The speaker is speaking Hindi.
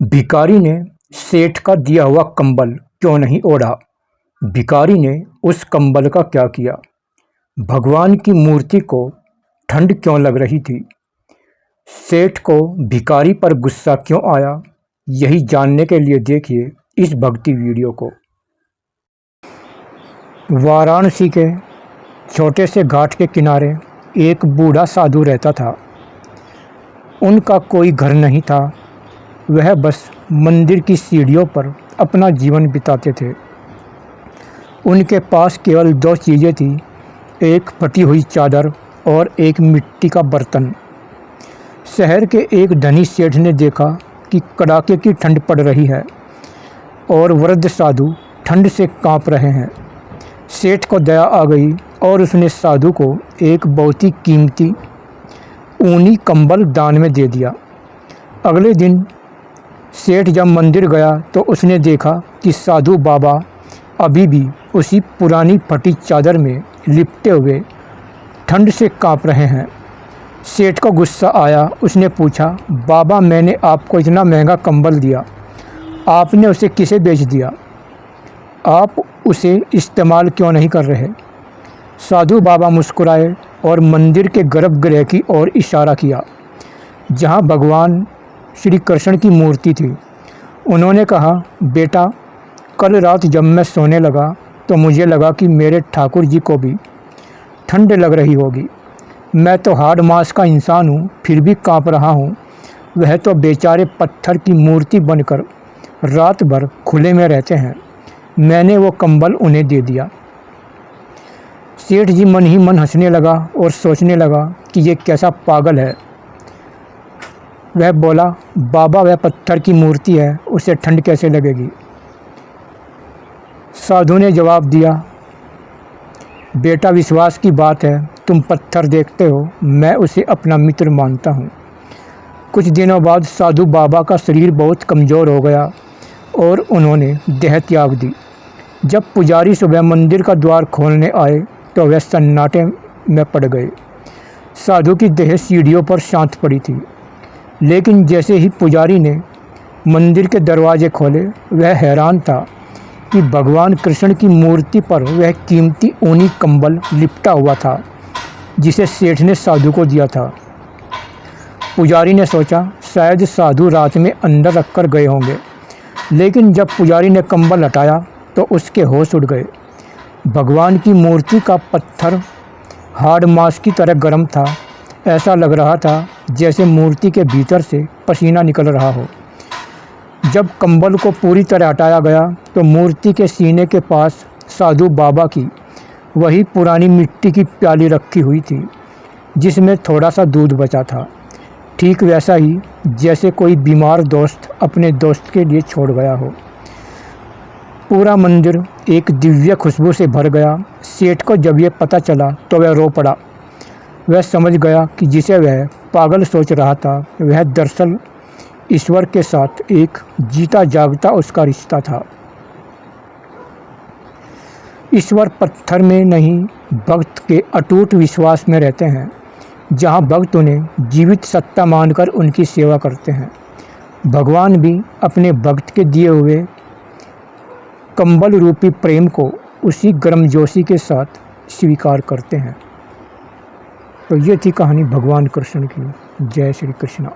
भिखारी ने सेठ का दिया हुआ कंबल क्यों नहीं ओढ़ा? भिखारी ने उस कंबल का क्या किया? भगवान की मूर्ति को ठंड क्यों लग रही थी? सेठ को भिखारी पर गुस्सा क्यों आया? यही जानने के लिए देखिए इस भक्ति वीडियो को। वाराणसी के छोटे से घाट के किनारे एक बूढ़ा साधु रहता था। उनका कोई घर नहीं था, वह बस मंदिर की सीढ़ियों पर अपना जीवन बिताते थे। उनके पास केवल दो चीज़ें थीं, एक फटी हुई चादर और एक मिट्टी का बर्तन। शहर के एक धनी सेठ ने देखा कि कड़ाके की ठंड पड़ रही है और वृद्ध साधु ठंड से कांप रहे हैं। सेठ को दया आ गई और उसने साधु को एक बहुत ही कीमती ऊनी कंबल दान में दे दिया। अगले दिन सेठ जब मंदिर गया तो उसने देखा कि साधु बाबा अभी भी उसी पुरानी फटी चादर में लिपटे हुए ठंड से कांप रहे हैं। सेठ को गुस्सा आया। उसने पूछा, बाबा, मैंने आपको इतना महंगा कंबल दिया, आपने उसे किसे बेच दिया? आप उसे इस्तेमाल क्यों नहीं कर रहे? साधु बाबा मुस्कुराए और मंदिर के गर्भगृह की ओर इशारा किया, जहां भगवान श्री कृष्ण की मूर्ति थी। उन्होंने कहा, बेटा, कल रात जब मैं सोने लगा तो मुझे लगा कि मेरे ठाकुर जी को भी ठंड लग रही होगी। मैं तो हाड़ मांस का इंसान हूँ, फिर भी कांप रहा हूँ। वह तो बेचारे पत्थर की मूर्ति बनकर रात भर खुले में रहते हैं। मैंने वो कंबल उन्हें दे दिया। सेठ जी मन ही मन हंसने लगा और सोचने लगा कि ये कैसा पागल है। वह बोला, बाबा, वह पत्थर की मूर्ति है, उसे ठंड कैसे लगेगी? साधु ने जवाब दिया, बेटा, विश्वास की बात है, तुम पत्थर देखते हो, मैं उसे अपना मित्र मानता हूँ। कुछ दिनों बाद साधु बाबा का शरीर बहुत कमज़ोर हो गया और उन्होंने देह त्याग दी। जब पुजारी सुबह मंदिर का द्वार खोलने आए तो वह सन्नाटे में पड़ गए। साधु की देह सीढ़ियों पर शांत पड़ी थी, लेकिन जैसे ही पुजारी ने मंदिर के दरवाजे खोले, वह हैरान था कि भगवान कृष्ण की मूर्ति पर वह कीमती ऊनी कंबल लिपटा हुआ था जिसे सेठ ने साधु को दिया था। पुजारी ने सोचा, शायद साधु रात में अंदर रखकर गए होंगे, लेकिन जब पुजारी ने कंबल हटाया तो उसके होश उड़ गए। भगवान की मूर्ति का पत्थर हाड़ मांस की तरह गर्म था। ऐसा लग रहा था जैसे मूर्ति के भीतर से पसीना निकल रहा हो। जब कंबल को पूरी तरह हटाया गया तो मूर्ति के सीने के पास साधु बाबा की वही पुरानी मिट्टी की प्याली रखी हुई थी जिसमें थोड़ा सा दूध बचा था, ठीक वैसा ही जैसे कोई बीमार दोस्त अपने दोस्त के लिए छोड़ गया हो। पूरा मंदिर एक दिव्य खुशबू से भर गया। सेठ को जब यह पता चला तो वह रो पड़ा। वह समझ गया कि जिसे वह पागल सोच रहा था वह दरअसल ईश्वर के साथ एक जीता जागता उसका रिश्ता था। ईश्वर पत्थर में नहीं, भक्त के अटूट विश्वास में रहते हैं। जहां भक्त उन्हें जीवित सत्ता मानकर उनकी सेवा करते हैं, भगवान भी अपने भक्त के दिए हुए कंबल रूपी प्रेम को उसी गर्मजोशी के साथ स्वीकार करते हैं। तो ये थी कहानी भगवान कृष्ण की। जय श्री कृष्ण।